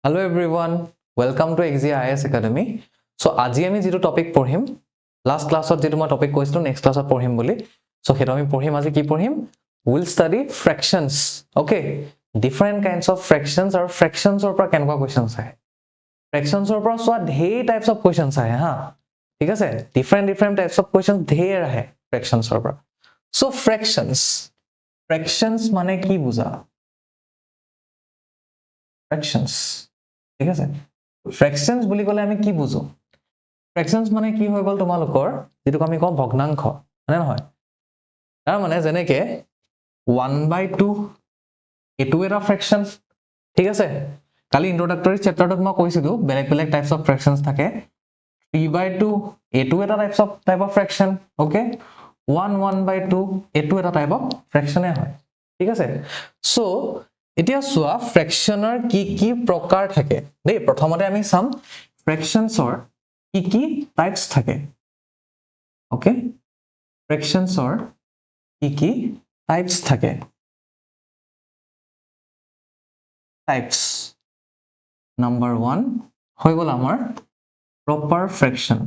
Hello everyone, welcome to XZIS Academy. So আজি আমি যেটো টপিক পঢ়িম লাস্ট ক্লাছত যেটো মই টপিক কৈছিলো নেক্সট ক্লাছত পঢ়িম বুলি সো হেটো আমি পঢ়িম আজি কি পঢ়িম will study fractions. Okay, different kinds of fractions or fractions or পৰা কেনেকুৱা questions আহে fractions or পৰা সোৱা ঢেৰ types of questions আহে হা ঠিক আছে different types of questions ঢেৰ আহে fractions or পৰা so fractions মানে কি বুজা fractions ঠিক আছে fractions বুলি ক'লে আমি কি বুজো fractions মানে কি হৈ গল তোমালোকৰ যেটো আমি কম ভগ্নাংশ মানে নহয় তাৰ মানে যেনেকে 1/2 এটো এটা fraction ঠিক আছে কালি ইন্ট্ৰোডাক্টৰি চ্যাপ্টাৰটোত মই কৈছিলো বেলেগ টাইপস অফ fractions থাকে 3/2 এটো এটা টাইপ অফ fraction ওকে 1/2 এটো এটা টাইপ অফ fraction হয় ঠিক আছে সো এতিয়া সোয়া ফ্ৰেকশনৰ কি প্ৰকাৰ থাকে দেই প্ৰথমতে আমি চাম ফ্ৰেকশনছৰ কি টাইপস থাকে ওকে ফ্ৰেকশনছৰ কি টাইপস থাকে টাইপস নাম্বাৰ 1 হৈ গল আমাৰ প্ৰপাৰ ফ্ৰেকশন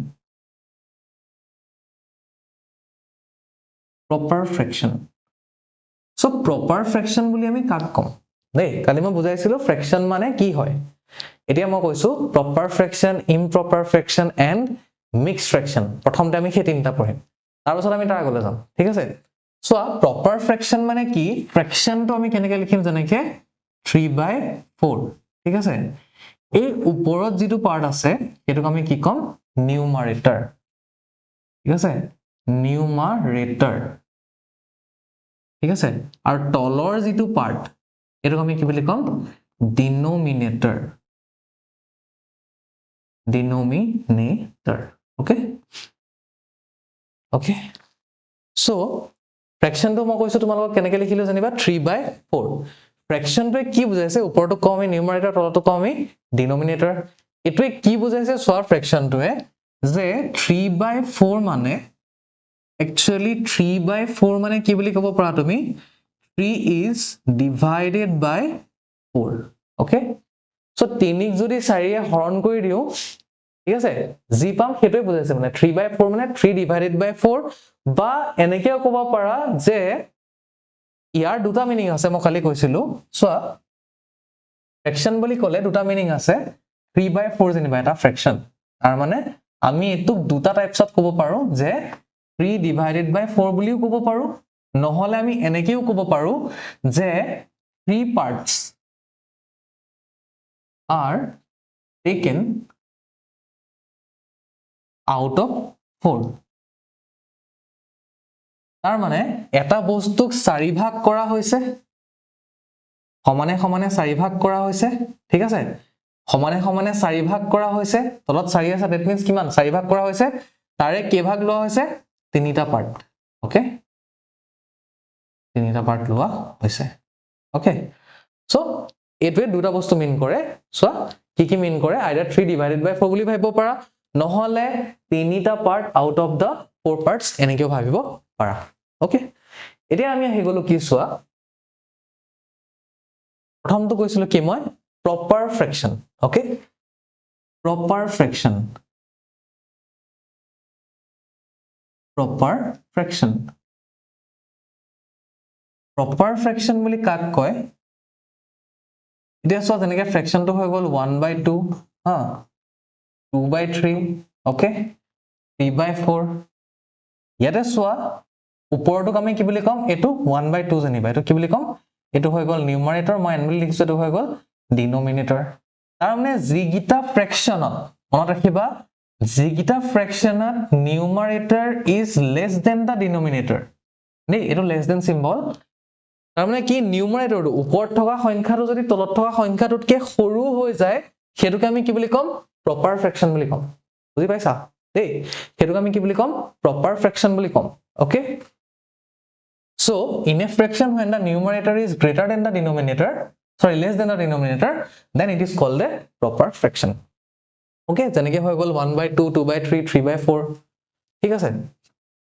সো প্ৰপাৰ ফ্ৰেকশন বুলি আমি কাক কম দেই কালি মই বুজাইছিলো ফ্ৰেকশন মানে কি হয় এতিয়া মই কৈছো প্ৰপাৰ ফ্ৰেকশন ইমপ্ৰপাৰ ফ্ৰেকশন এণ্ড মিক্সড ফ্ৰেকশন প্ৰথমতে আমি সেই তিনটা পঢ়িম তাৰ পাছত আমি তাৰ আগলৈ যাম ঠিক আছে সো প্ৰপাৰ ফ্ৰেকশন মানে কি ফ্ৰেকশনটো আমি কেনেকৈ লিখিম যেনেকৈ 3/4 ঠিক আছে এই ওপৰত যেটো পাৰ্ট আছে এটোক আমি কি কম নিউমাৰেটৰ ঠিক আছে নিউমাৰেটৰ ঠিক আছে আৰু তলৰ যেটো পাৰ্ট এটোক আমি কি বুলি কম ডিনোমিনেটৰ okay so fraction to মই কৈছো তোমালোকক কেনেকৈ লিখিলো জানিবা 3/4 fraction টো কি বুজাইছে ওপৰটো কম আমি নিউমাৰেটৰ তলটো কম আমি ডিনোমিনেটৰ এটোৱে কি বুজাইছে সোৱা fraction টোৱে যে 3/4 মানে actually 3/4 মানে কি বুলি ক'ব পাৰা তুমি 3 is divided by 4 okay so 3 যদি 4 এ হৰণ কৰি দিও ঠিক আছে জি পাম হেটোই বুজাইছে মানে 3/4 মানে 3 divided by 4 বা এনেকেও ক'ব পাৰা যে ইয়াৰ দুটা মিনিং আছে মই খালি কৈছিলো সো ফ্ৰেকশন বুলি ক'লে দুটা মিনিং আছে 3/4 যেনিবা এটা ফ্ৰেকশন তাৰ মানে আমি এটোক দুটা টাইপছত ক'ব পাৰো যে 3 divided by 4 বুলিও ক'ব পাৰো নহলে আমি এনেকেও ক'ব পাৰো যে 3 parts are taken out of 4 তাৰ মানে এটা বস্তুক চাৰি ভাগ কৰা হৈছে সমানে সমানে চাৰি ভাগ কৰা হৈছে ঠিক আছে সমানে সমানে চাৰি ভাগ কৰা হৈছে তলত 4 আছে দ্যাট মিন্স কিমান চাৰি ভাগ কৰা হৈছে তাৰে কে ভাগ লোৱা হৈছে তিনিটা পাৰ্ট ওকে তিনিটা পাৰ্ট লোৱা হৈছে ওকে সো এটোৱে দুটা বস্তু মিন কৰে সো কি মিন কৰে আইদাৰ 3 divided by 4 বুলি ভাবিব পাৰা নহলে তিনিটা part out of the 4 parts এনেকেও ভাবিব পাৰা ওকে এতিয়া আমি আহি গলো কি সোৱা প্ৰথমটো কৈছিলো কি মই প্ৰপাৰ ফ্ৰেকশন ওকে প্ৰপাৰ ফ্ৰেকশন বুলি কাক কয় এতিয়া সোৱা যেনেকৈ ফ্ৰেকশনটো হৈ গল 1/2 হা 2/3 ওকে 3/4 ইয়াতে সোৱা ওপৰটোক আমি কি বুলি কম এটো 1/2 জানিবা এটো কি বুলি কম এটো হৈ গল নিউমাৰেটৰ মই এন বুলি লিখিছো এটো হৈ গল ডিনোমিনেটৰ তাৰ মানে জিগিটা ফ্ৰেকশনত মনত ৰাখিবা জিগিটা ফ্ৰেকশনত নিউমাৰেটৰ ইজ লেছ দেন দা ডিনোমিনেটৰ নে এটো লেছ দেন সিম্বল তাৰ মানে কি নিউমাৰেটৰটো ওপৰত থকা সংখ্যাটো যদি তলত থকা সংখ্যাটোতকে সৰু হৈ যায় হেতুকে আমি কি বুলি কম প্ৰপাৰ ফ্ৰেকশন বুলি কম বুজি পাইছা দেই হেতুকে আমি কি বুলি কম প্ৰপাৰ ফ্ৰেকশন বুলি কম okay so in a fraction when the numerator is greater than the denominator less than the denominator then it is called a proper fraction okay যেনেকৈ হৈ গল 1/2 2/3 3/4 ঠিক আছে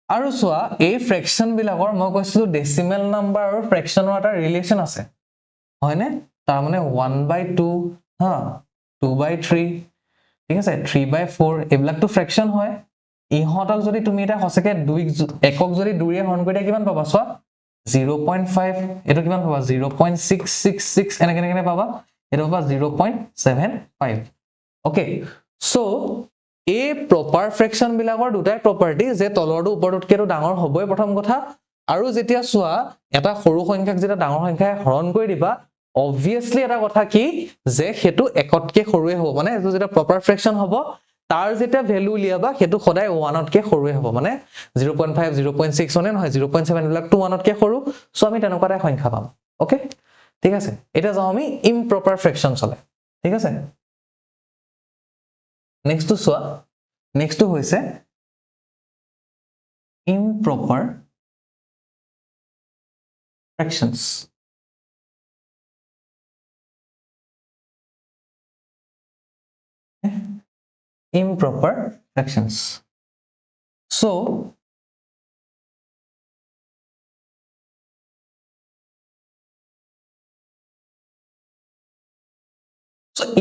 আৰু সোৱা এই ফ্ৰেকশন বিলাকৰ মই কৈছিলো ডেসিমেল নাম্বাৰ আৰু ফ্ৰেকশনৰ এটা ৰিলেচন আছে হয়নে তাৰ মানে 1/2 হা 2/3 ঠিক আছে 3/4 এইবিলাকটো ফ্ৰেকশন হয় ইহঁতক যদি তুমি এটা হসকে 2 একক যদি 2 ৰে হৰণ কৰি দিয়া কিমান পাবা চোৱা 0.5 এটো কিমান পাবা 0.666 এনেকে এনেকে পাবা এটো পাবা 0.75 ওকে সো এ প্ৰপাৰ ফ্ৰেকশন বিলাকৰ দুটাই প্ৰপাৰ্টি যে তলৰটো ওপৰটোতকেটো ডাঙৰ হ'বই প্ৰথম কথা আৰু যেতিয়া চোৱা এটা সৰু সংখ্যাক যেটা ডাঙৰ সংখ্যায় হৰণ কৰি দিবা obviously এটা কথা কি যে হেতু একতকে সৰুৱে হ'ব মানে এটো যেটা প্ৰপাৰ ফ্ৰেকশন হ'ব তাৰ যেটা ভ্যালু লিয়াবা হেতু সদায় 1 তকে সৰুৱে হ'ব মানে 0.5 0.6 মানে নহয় 0.7 বিলাক টু 1 তকে সৰু সো আমি তেনেকুৱা এটা সংখ্যা পাম ওকে ঠিক আছে এটা যাও আমি ইমপ্ৰপাৰ ফ্ৰেকশন চলে ঠিক আছে নেক্সট টু সোয়া নেক্সট টু হৈছে improper fractions improper fractions so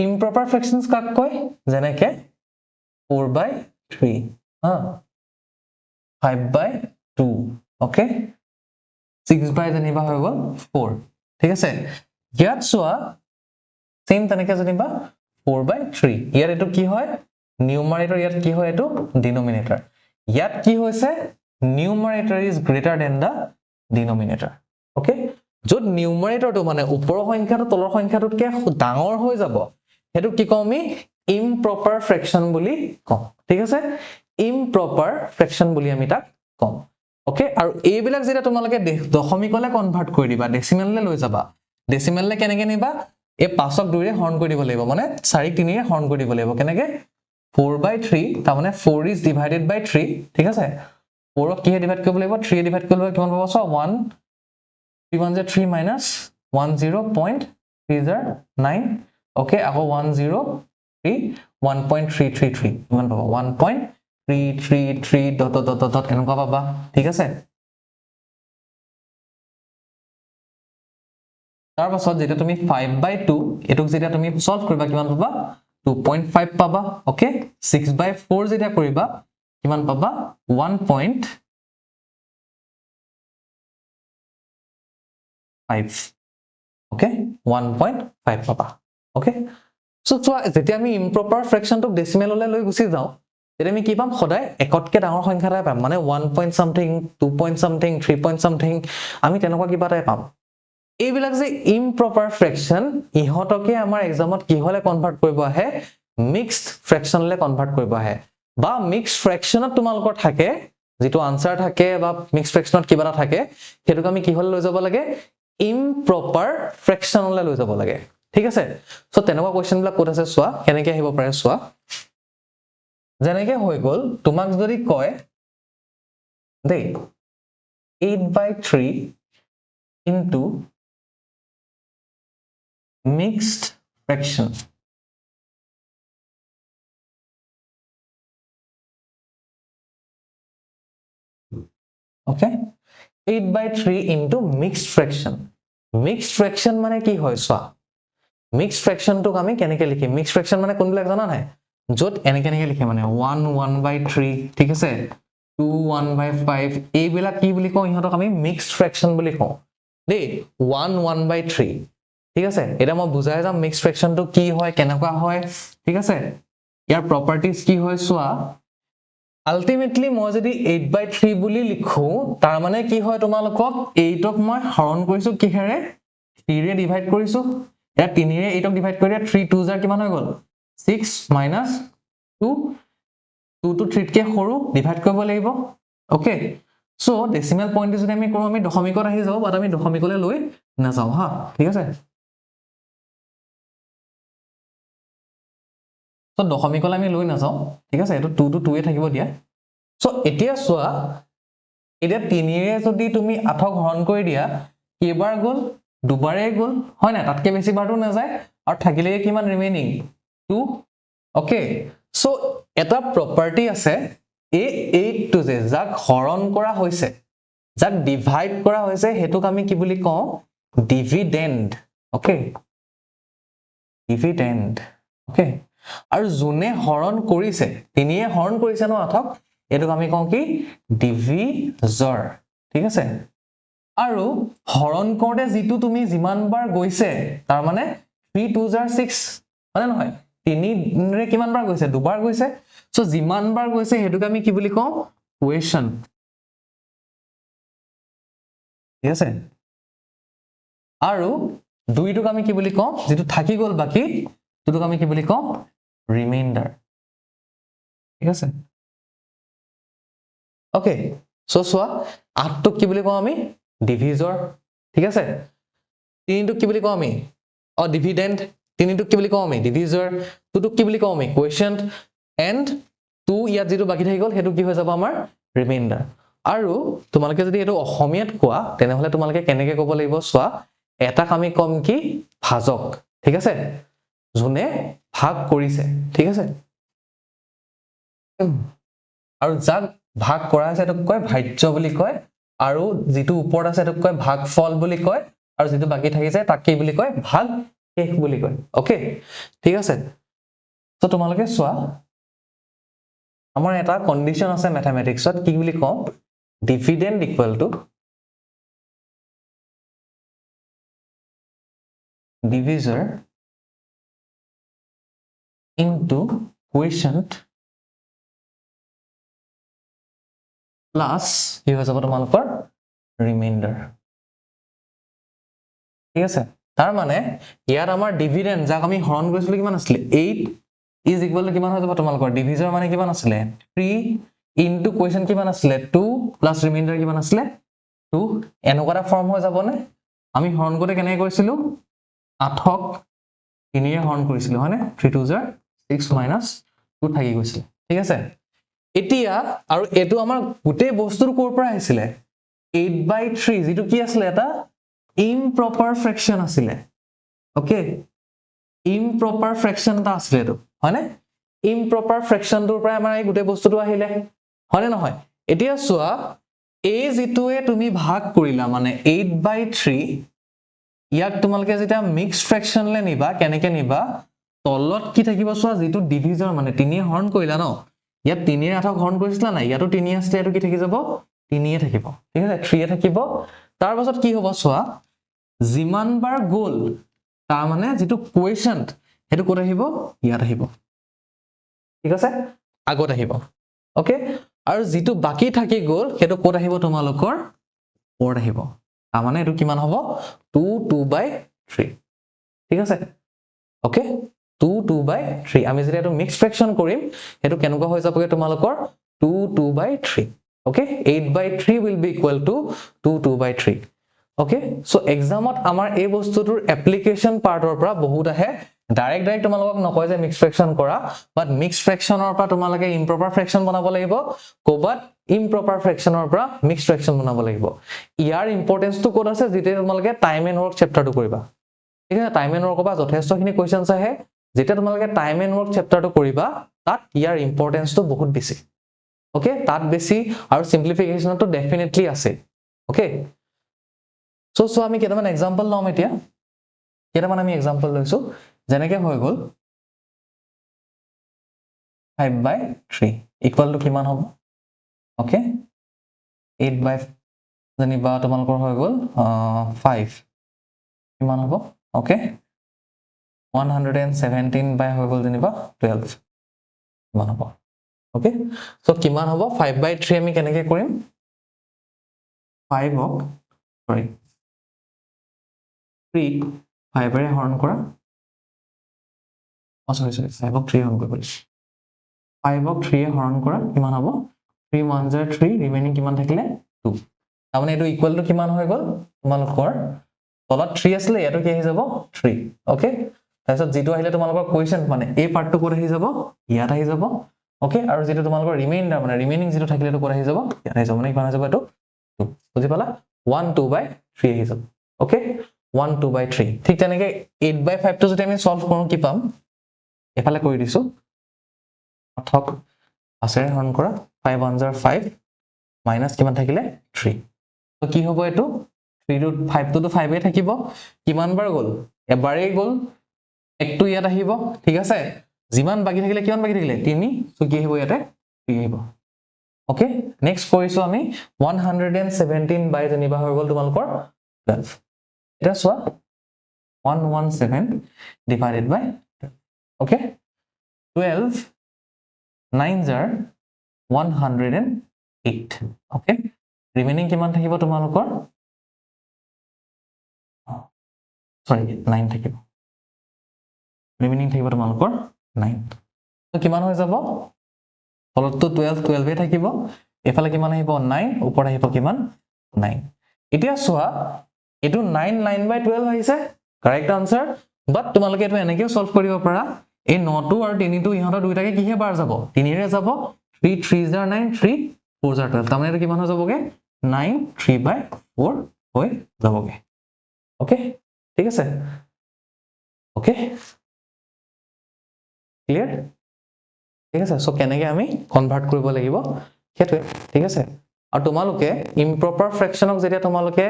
improper fractions কাক কয় যেনেকে 4/3 5/2 okay 6 জানিবা হৈ গল 4 ঠিক আছে ইয়াত সোয়া সেম তেনেকে জানিবা 4/3 ইয়াত এটো কি হয় নিউমাৰেটৰ ইয়াত কি হয় এটো ডিনোমিনেটৰ ইয়াত কি হৈছে numerator is greater than the denominator okay যত নিউমাৰেটৰটো মানে ওপৰৰ সংখ্যাটো তলৰ সংখ্যাটোতকে ডাঙৰ হৈ যাব হেতু কি কম আমি ইমপ্ৰপাৰ ফ্ৰেকশন বুলি কম ঠিক আছে ইমপ্ৰপাৰ ফ্ৰেকশন বুলি আমি তাক কম ওকে আৰু এইবিলাক যেটা তোমালকে দশমিকলে কনভাৰ্ট কৰি দিবা ডেসিমেললে লৈ যাবা ডেসিমেললে কেনেকে নিবা এই 5ক 2 ৰে হৰণ কৰি দিব লাগিব মানে 4 3 ৰে হৰণ কৰি দিব লাগিব কেনেকে 4/3 তাৰ মানে 4 is divided by 3 ঠিক আছে 4 ক কিহে ডিভাইড কৰিব লাগিব 3 ৰে ডিভাইড কৰিব কিমান পাবা সো 1 3 1 3 minus 10.3 okay আকৌ 103 1.333 কিমান পাবা 1.333 dot এনেকুৱা পাবা ঠিক আছে তাৰ পাছত যেটা তুমি 5/2 এটুক যেটা তুমি সলভ কৰিবা কিমান পাবা 2.5 পাবা ওকে 6/4 যেটা কৰিবা কিমান পাবা 1.5 okay 1.5 পাবা okay so যেতিয়া আমি ইমপ্ৰপাৰ ফ্ৰেকশনটো ডেসিমেললে লৈ গুছি যাও তেতিয়া আমি কি পাম সদায় একতকে ডাঙৰ সংখ্যা এটা পাম মানে 1 point something 2 point something 3 point something আমি তেনেকুৱা কিবা এটা পাম এইবিলাক যে ইমপ্ৰপাৰ ফ্ৰেকশন ইহতকে আমাৰ এক্সামত কি হলে কনভাৰ্ট কৰিব আহে মিক্সড ফ্ৰেকশনলে কনভাৰ্ট কৰিব আহে বা মিক্সড ফ্ৰেকশনত তোমালকৰ থাকে যেটো আনসাৰ থাকে বা মিক্সড ফ্ৰেকশনত কিবা এটা থাকে হেতুক আমি কি হল লৈ যাব লাগে improper fractionলে লৈ যাব লাগে ঠিক আছে সো তেনেকুৱা কোৱেশ্চন বিলাক ক'ত আছে সোৱা কেনেকে আহিব পাৰে সোৱা যেনেকে হৈ গল তোমাক যদি কয় দেই 8/3 into mixed fraction okay 8/3 into mixed fraction মানে কি হয় সোয়া mixed fraction তো আমি কেনেকে লিখিম mixed fraction মানে কোনবিলাক জানা নাই যত এনেকে এনেকে লিখে মানে 1 1/3 ঠিক আছে 2 1/5 এইবিলাক কি বুলি কও ইহতক আমি mixed fraction বুলি কও দেই 1 1/3 ঠিক আছে এটা মই বুজাই যাম mixed fraction তো কি হয় কেনেকুৱা হয় ঠিক আছে ইয়াৰ প্ৰপাৰ্টিজ কি হয় সোয়া ultimately মই যদি 8/3 বুলি লিখো তাৰ মানে কি হয় তোমালোকক 8ক মই হৰণ কৰিছো কিহেৰে 3 ৰে ডিভাইড কৰিছো এ 3 ৰে 8ক ডিভাইড কৰি 3 2 জাৰ কিমান হৈ গল 6 minus 2 2 to 3 কে সৰু ডিভাইড কৰিব লাগিব ওকে সো ডেসিমেল পইণ্ট যদি আমি কৰো আমি দশমিকত আহি যাও বাট আমি দশমিকলে লৈ না যাও হা ঠিক আছে সো দশমিকলে আমি লৈ না যাও ঠিক আছে এটো 2 to 2 এ থাকিব দিয়া সো এতিয়া সোয়া এটা 3 ৰে যদি তুমি 8ক হৰণ কৰি দিয়া কেবাৰ গল দুবাৰে গল হয় না তাতকে বেছি বাৰটো না যায় আৰু থাকিলে কিমান ৰিমেইনিং 2 ওকে সো এটা প্ৰপাৰ্টি আছে এই 8 to যে যাক হৰণ কৰা হৈছে যাক ডিভাইড কৰা হৈছে হেতুক আমি কি বুলি কও ডিভিডেন্ড ওকে ডিভিডেন্ড ওকে আৰু যোনে হৰণ কৰিছে তিনিয়ে হৰণ কৰিছে ন আঠক এটোক আমি কওঁ কি ডিভিজৰ ঠিক আছে আৰু হৰণ কৰোতে যেটো তুমি যিমান বাৰ গৈছে তাৰ মানে 3 2 জাৰ 6 মানে নহয় তিনি ৰে কিমান বাৰ গৈছে দুবাৰ গৈছে সো যিমান বাৰ গৈছে হেতুক আমি কি বুলি কওঁ কোৱেশ্যন ঠিক আছে আৰু দুইটোক আমি কি বুলি কওঁ যেটো থাকি গল বাকি দুটোক আমি কি বুলি কওঁ ৰিমাইন্ডাৰ ঠিক আছে ওকে সো সোৱা আঠটোক কি বুলি কওঁ আমি ডিভিজৰ ঠিক আছে তিনিটোক কি বুলি কওঁ আমি ডিভিডেন্ড তিনিটোক কি বুলি কওঁ আমি ডিভিজৰ দুটোক কি বুলি কওঁ আমি কোৱেশ্যন এন্ড টু ইয়াত যেটো বাকি থাকি গল হেতু কি হৈ যাব আমাৰ ৰিমাইন্ডাৰ আৰু তোমালোকে যদি এটো অসমীয়াত কোৱা তেনেহলে তোমালোকে কেনেকে ক'ব লাগিব সোৱা এটাক আমি কম কি ভাজক ঠিক আছে যোনে ভাগ কৰিছে ঠিক আছে আৰু যাক ভাগ কৰা আছে এটোক কয় ভাজ্য বুলি কয় আৰু যেটো ওপৰত আছে এটোক কয় ভাগফল বুলি কয় আৰু যেটো বাকি থাকি যায় তাক কি বুলি কয় ভাগ শেষ বুলি কয় ওকে ঠিক আছে তো তোমালোকে সোৱা আমাৰ এটা কন্ডিশন আছে ম্যাথমেটিক্সত কি বুলি কওঁ dividend equal to divisor into quotient plus কি হৈ যাব তোমালোকৰ ৰিমাইন্ডাৰ ঠিক আছে তাৰ মানে ইয়াত আমাৰ ডিভিডেন্ড যাক আমি হৰণ কৰিছিলো কিমান আছিল 8 is equal to কিমান হৈ যাব তোমালোকৰ ডিভিজৰ মানে কিমান আছিল 3 into quotient কিমান আছিল 2 plus ৰিমাইন্ডাৰ কিমান আছিল 2 এনেকুৱা ফৰ্ম হৈ যাব নে আমি হৰণ কৰোতে কেনে কৰিছিলো 8ক 3 এ হৰণ কৰিছিলো হয়নে 3 2 জাৰ 6 minus 2 থাকি গৈছিল ঠিক আছে এতিয়া আৰু এটো আমাৰ গুটে বস্তুৰ কোৰ পৰা আহিছিল 8/3 যেটো কি আছিল এটা improper fraction আছিল ওকে improper fraction টা আছিল এটো হয়নে improper fraction টোৰ পৰা আমাৰ এই গুটে বস্তুটো আহিলে হয়নে নহয় এতিয়া সোৱা এই যেটোৱে তুমি ভাগ কৰিলা মানে 8/3 ইয়াক তোমালকে যেটা মিক্স ফ্ৰেকশন লে নিবা কেনেকে নিবা তলত কি থাকিব সোৱা যেটো ডিভিজৰ মানে 3 এ হৰণ কৰিলা ন ইয়াত 3 এ 8ক হৰণ কৰিছিলা না ইয়াতো 3 আছে এটো কি থাকি যাব 3 এ থাকিব ঠিক আছে 3 এ থাকিব তাৰ পাছত কি হ'ব সোৱা যিমান বাৰ গোল তাৰ মানে যেটো কোৱেশ্যন্ট হেতু ক'ত আহিব ইয়াত আহিব ঠিক আছে আগত আহিব ওকে আৰু যেটো বাকি থাকি গল হেতু ক'ত আহিব তোমালোকৰ ওপৰত আহিব তাৰ মানে এটো কিমান হ'ব 2 2/3 ঠিক আছে ওকে 2 2/3 আমি যদি এটো মিক্স ফ্ৰেকশন কৰিম হেতু কেনেকুৱা হৈ যাবগে তোমালোকৰ 2 2/3 okay 8/3 will be equal to 2 2/3 okay so এক্সামত আমাৰ এই বস্তুটোৰ এপ্লিকেশন পাৰ্টৰ পৰা বহুত আহে ডাইৰেক্ট তোমালোকক নকয় যে মিক্স ফ্ৰেকশন কৰা বাট মিক্স ফ্ৰেকশনৰ পৰা তোমালোকে ইম্প্ৰপাৰ ফ্ৰেকশন বনাব লাগিব কোবাত ইম্প্ৰপাৰ ফ্ৰেকশনৰ পৰা মিক্স ফ্ৰেকশন বনাব লাগিব ইয়াৰ ইম্পৰ্টেন্স টো কোড আছে যেতে তোমালোকে টাইম এন্ড ওয়াৰ্ক চেপ্টাৰটো কৰিবা ঠিক আছে টাইম এন্ড ওয়াৰ্কৰ পৰা যথেষ্টখিনি কোৱেশ্চনছ আহে যেতে তোমালোকে টাইম এন্ড ওয়াৰ্ক চেপ্টাৰটো কৰিবা তাত ইয়াৰ ইম্পৰ্টেন্স টো বহুত বেছি ওকে তাত বেছি আৰু সিম্পলিফিকেশনটো ডেফিনেটলি আছে ওকে সো আমি কেটামান এক্সাম্পল লম এতিয়া কেটামান আমি এক্সাম্পল লৈছো যেনেকে হৈ গল 5/3 ইকুয়াল টু কিমান হ'ব ওকে 8/5 জানিবা তোমালোকৰ হৈ গল 5 কিমান হ'ব ওকে 117 বাই হৈ গল জানিবা 12 কিমান হ'ব ওকে সো কিমান হ'ব 5/3 আমি কেনেকে কৰিম 5 ক সৰি 3 5 ৰে হৰণ কৰা সৰি 5 ক 3 হৰণ কৰিব 5 ক 3 এ হৰণ কৰা কিমান হ'ব 3 1 জাৰ 3 ৰিমেইনিং কিমান থাকিলে 2 তাৰমানে এটো ইকুৱেল টু কিমান হৈ গল তোমালোকৰ তলত 3 আছিল ইয়াতো কি আহি যাব 3 ওকে তাৰপিছত যেটো আহিলে তোমালোকৰ কোৱেশ্চন মানে এই পাৰ্টটো ক'ত আহি যাব ইয়াত আহি যাব ওকে আৰু যেটো তোমালোকৰ ৰিমেইন্ডাৰ মানে ৰিমেইনিং যেটো থাকিলে তো ক'ত আহি যাব ইয়াত আহি যাব মানে কিমান হৈ যাব এটো 2 বুজি পালা 1 2/3 আহি যাব ওকে 1 2/3 ঠিক তেনেকে 8/5 টো যদি আমি সলভ কৰো কি পাম এফালে কৰি দিছো অথক আছে হৰণ কৰা 5 1 জাৰ 5 মাইনাস কিমান থাকিলে 3 তো কি হ'ব এটো 3 ৰুট 5 তো 5 এ থাকিব কিমান বাৰ গল এবাৰেই গল একটো ইয়াত আহিব ঠিক আছে যিমান বাকি থাকিলে কিমান বাকি থাকিলে 3 সো কি আহিব ইয়াতে 3 আহিব ওকে নেক্সট কৰিছো আমি 117 বাই যেনিবা হৈ গল তোমালোকৰ 12 এটা চোৱা 117 divided by 12 okay 12 9s are 108 okay remaining কিমান থাকিব তোমালোকৰ sorry 9 থাকিব remaining থাকিব তোমালোকৰ 9 তো কিমান হৈ যাব ফলতটো 12 12 এ থাকিব এফালে কিমান আহিব 9 ওপৰত আহিব কিমান 9 এতিয়া চোৱা এটো 9 9 by 12 আহিছে কাৰেক্ট আনসাৰ বাট তোমালোকে এটো এনেকেও সলভ কৰিব পাৰা এই 9 টো আৰু 3 টো ইহঁতৰ দুইটাকে কিহে বাৰ যাব 3 ৰে যাব 3 3 জাৰ 9 3 4 জাৰ 12 তাৰমানে এটো কিমান হৈ যাবগে 9 3 by 4 হৈ যাবগে ওকে ঠিক আছে ওকে ক্লিয়াৰ ঠিক আছে সো কেনেকে আমি কনভাৰ্ট কৰিব লাগিব হেতু ঠিক আছে আৰু তোমালোকে ইমপ্ৰপাৰ ফ্ৰেকশনক যেতিয়া তোমালোকে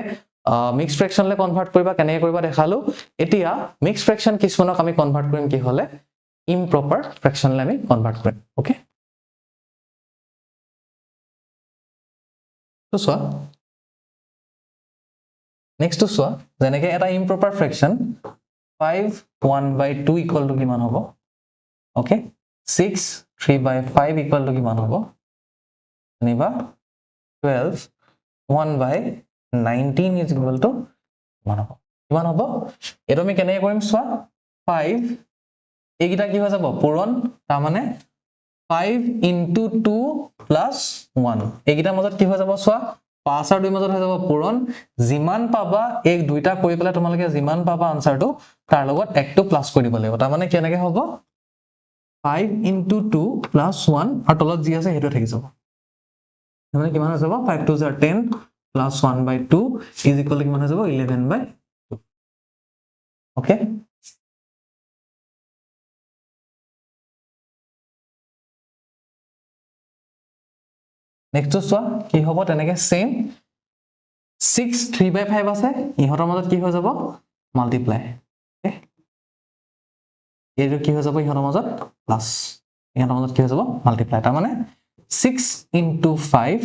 মিক্সড ফ্ৰেকশনলে কনভাৰ্ট কৰিবা কেনেকে কৰিবা দেখালো এতিয়া মিক্সড ফ্ৰেকশন কিছমানক আমি কনভাৰ্ট কৰিম কি হলে ইমপ্ৰপাৰ ফ্ৰেকশনলে আমি কনভাৰ্ট কৰিম ওকে তো চোৱা নেক্সট তো চোৱা যেনেকে এটা ইমপ্ৰপাৰ ফ্ৰেকশন 5 1 by 2 ইকুয়াল টু কিমান হ'ব ওকে 6 3 by 5 ইকুয়াল টু কিমান হ'ব নিবা 12 1 by 19 is equal to কিমান হ'ব এটো আমি কেনেকৈ কৰিম চোৱা 5 এইগিটা কি হৈ যাব পূৰণ তাৰ মানে 5 into 2 plus 1 এইগিটাৰ মাজত কি হৈ যাব চোৱা 5 আৰু 2 মাজত হৈ যাব পূৰণ যিমান পাবা এক দুইটা কৰি পেলাই তোমালোকে যিমান পাবা আনসাৰটো তাৰ লগত একটো প্লাস কৰি দিব লাগিব তাৰ মানে কেনেকৈ হ'ব 5 into 2 plus 1 আৰু তলত যি আছে হেটো থাকি যাব মানে কিমান হৈ যাব 5 2 are 10 plus 1 by 2 is equal to কিমান হৈ যাব 11 by 2 okay next to চোৱা কি হ'ব তেনেকে সেম 6 3 by 5 আছে ইহঁতৰ মাজত কি হৈ যাব মাল্টিপ্লাই okay এইটো কি হৈ যাব ইহঁতৰ মাজত প্লাস ইহঁতৰ মাজত কি হৈ যাব মাল্টিপ্লাই তাৰ মানে 6 into 5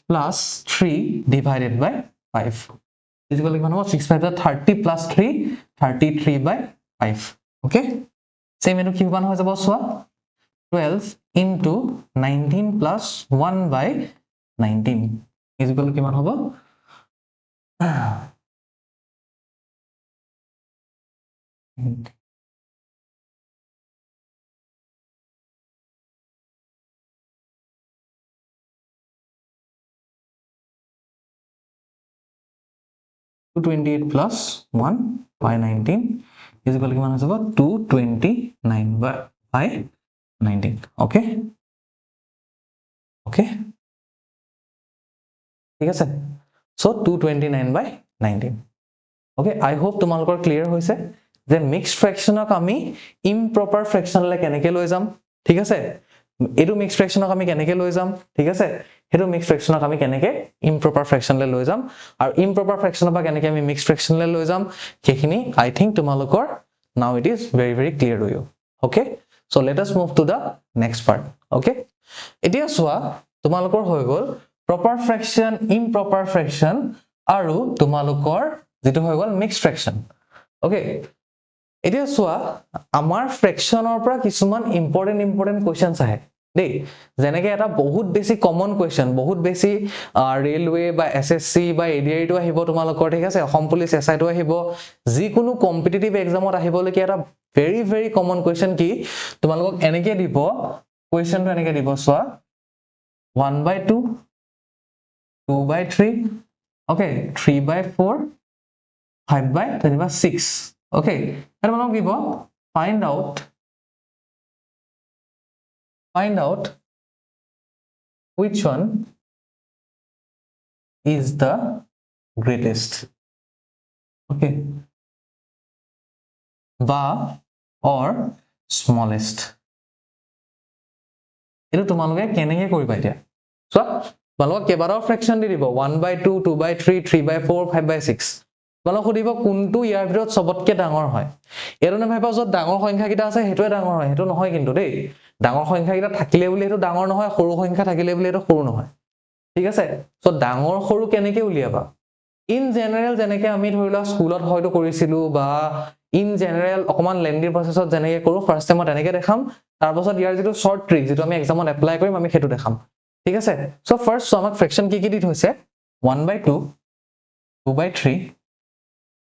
plus 3 divided by 5 is equal to কিমান হ'ব 6 5 30 plus 3 33 by 5 okay same এটো কি কিমান হৈ যাব চোৱা 12 into 19 plus 1 by 19 is equal to কিমান হ'ব 228 plus 1 by 19 is equal to কিমান হৈ যাব 229 by 19 okay okay ঠিক আছে so 229 by 19 okay I hope তোমালোকৰ ক্লিয়াৰ হৈছে যে মিক্সড ফ্ৰেকশনক আমি ইমপ্ৰপাৰ ফ্ৰেকশনলে কেনেকৈ লৈ যাম ঠিক আছে এটো মিক্সড ফ্ৰেকশনক আমি কেনেকৈ লৈ যাম ঠিক আছে হেতু মিক্সড ফ্ৰেকশনক আমি কেনেকৈ ইমপ্ৰপাৰ ফ্ৰেকশনলে লৈ যাম আৰু ইমপ্ৰপাৰ ফ্ৰেকশনৰ পৰা কেনেকৈ আমি মিক্সড ফ্ৰেকশনলে লৈ যাম হেখিনি I think তোমালোকৰ now it is very clear to you okay so let us move to the next part okay এতিয়া চোৱা তোমালোকৰ হৈ গল proper fraction improper fraction আৰু তোমালোকৰ যেটো হৈ গল mixed fraction okay এতিয়া চোৱা আমাৰ ফ্ৰেকশনৰ পৰা কিছুমান ইম্পৰ্টেন্ট কোৱেশ্চনছ আহে দেই যেনেকে এটা বহুত বেছি কমন কোৱেশ্চন বহুত বেছি ৰেলৱে বা এসএসসি বা এডিআই টো আহিব তোমালোকৰ ঠিক আছে অসম পুলিচ এসআই টো আহিব যি কোনো কম্পিটিটিভ এক্সামত আহিবলৈকে এটা very কমন কোৱেশ্চন কি তোমালোকক এনেকে দিব কোৱেশ্চনটো এনেকে দিব চোৱা 1 by 2 2 by 3 okay 3 by 4 5 by 6 okay and one give find out which one is the greatest okay ba or smallest এটো তোমালোকে কেনেকে কৰিবা এতিয়া সো তোমালোক কেবাৰো ফ্ৰেকশন দি দিব 1 by 2 2 by 3 3 by 4 5 by 6 তোমালোক সুধিব কোনটো ইয়াৰ ভিতৰত সবতকে ডাঙৰ হয় এটো নাভাবিবা যত ডাঙৰ সংখ্যা কিটা আছে হেতুৱে ডাঙৰ হয় হেতু নহয় কিন্তু দেই ডাঙৰ সংখ্যা কিটা থাকিলে বুলি হেতু ডাঙৰ নহয় সৰু সংখ্যা থাকিলে বুলি হেতু সৰু নহয় ঠিক আছে সো ডাঙৰ সৰু কেনেকে উলিয়াবা ইন জেনাৰেল যেনেকে আমি ধৰিলা স্কুলত হয়তো কৰিছিলো বা ইন জেনাৰেল অকমান লেন্ডি প্ৰসেছত যেনেকে কৰো ফাৰ্স্ট টাইমত এনেকে দেখাম তাৰ পাছত ইয়াৰ যেটো শৰ্ট ট্ৰিক যেটো আমি এক্সামত এপ্লাই কৰিম আমি হেতু দেখাম ঠিক আছে সো ফাৰ্স্ট আমাক ফ্ৰেকশন কি দি থৈছে 1/2 2/3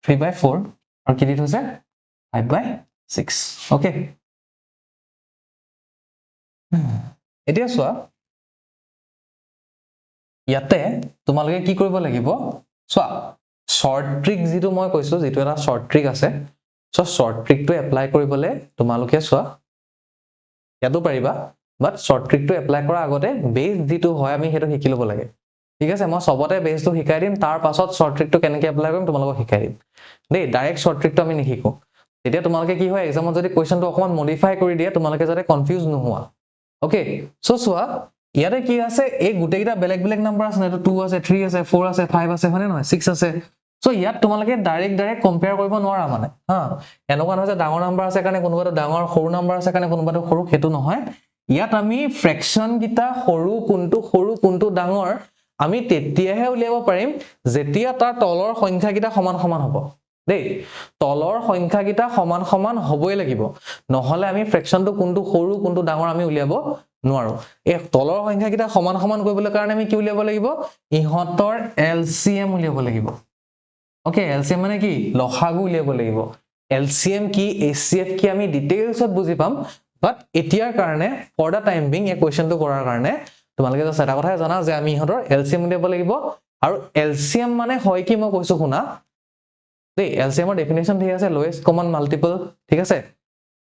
3/4 আৰু কি দি থৈছে 5/6 ওকে এতিয়া চোৱা ইয়াতে তোমালোকে কি কৰিব লাগিব চোৱা শৰ্ট ট্ৰিক যেটো মই কৈছো যেটো এটা শৰ্ট ট্ৰিক আছে সো শৰ্ট ট্ৰিকটো এপ্লাই কৰিবলে তোমালোকে চোৱা ইয়াতো পাৰিবা বাট শৰ্ট ট্ৰিকটো এপ্লাই কৰা আগতে বেস যেটো হয় আমি হেতু শিকি লব লাগে ঠিক আছে মই সবতে বেসটো শিকাই দিম তাৰ পাছত শৰ্ট ট্ৰিকটো কেনেকে এপ্লাই কৰিম তোমালোকক শিকাই দিম দেই ডাইৰেক্ট শৰ্ট ট্ৰিকটো আমি নিশিকো তেতিয়া তোমালোকে কি হয় এক্সামত যদি কোৱেশ্চনটো অকমান মডিফাই কৰি দিয়ে তোমালোকে যাতে কনফিউজ নোহোৱা ওকে সো চোৱা ইয়াতে কি আছে এই গুটেইটা বেলেগ বেলেগ নাম্বাৰ আছে না 2 আছে 3 আছে 4 আছে 5 আছে হয়নে নহয় 6 আছে সো ইয়াত তোমালোকে ডাইৰেক্ট কম্পেয়াৰ কৰিব নোৱাৰা মানে হা এনেকুৱা নহয় যে ডাঙৰ নাম্বাৰ আছে কাৰণে কোনোবাটো ডাঙৰ সৰু নাম্বাৰ আছে কাৰণে কোনোবাটো সৰু হেতু নহয় ইয়াত আমি ফ্ৰেকশন কিটা সৰু কোনটো ডাঙৰ আমি তেতিয়াহে উলিয়াব পাৰিম যেতিয়া তাৰ তলৰ সংখ্যা কিটা সমান সমান হ'ব দেই তলৰ সংখ্যা কিটা সমান সমান হ'বই লাগিব নহলে আমি ফ্ৰেকশনটো কোনটো সৰু কোনটো ডাঙৰ আমি উলিয়াব নোৱাৰো এই তলৰ সংখ্যা কিটা সমান সমান কৰিবলৈ কাৰণে আমি কি উলিয়াব লাগিব ইহতৰ এলসিএম উলিয়াব লাগিব ওকে এলসিএম মানে কি লসাগু উলিয়াব লাগিব এলসিএম কি এচচিএফ কি আমি ডিটেইলছত বুজি পাম বাট এতিয়াৰ কাৰণে ফৰ দা টাইম বিং এই কোৱেশ্চনটো কৰাৰ কাৰণে তোমালোকে জাস্ট এটা কথাই জানা যে আমি ইহতৰ এলসিএম উলিয়াব লাগিব আৰু এলসিএম মানে হয় কি মই কৈছো শুনা দেই এলসিএমৰ ডেফিনেশন ঠিক আছে লোৱেষ্ট কমন মাল্টিপল ঠিক আছে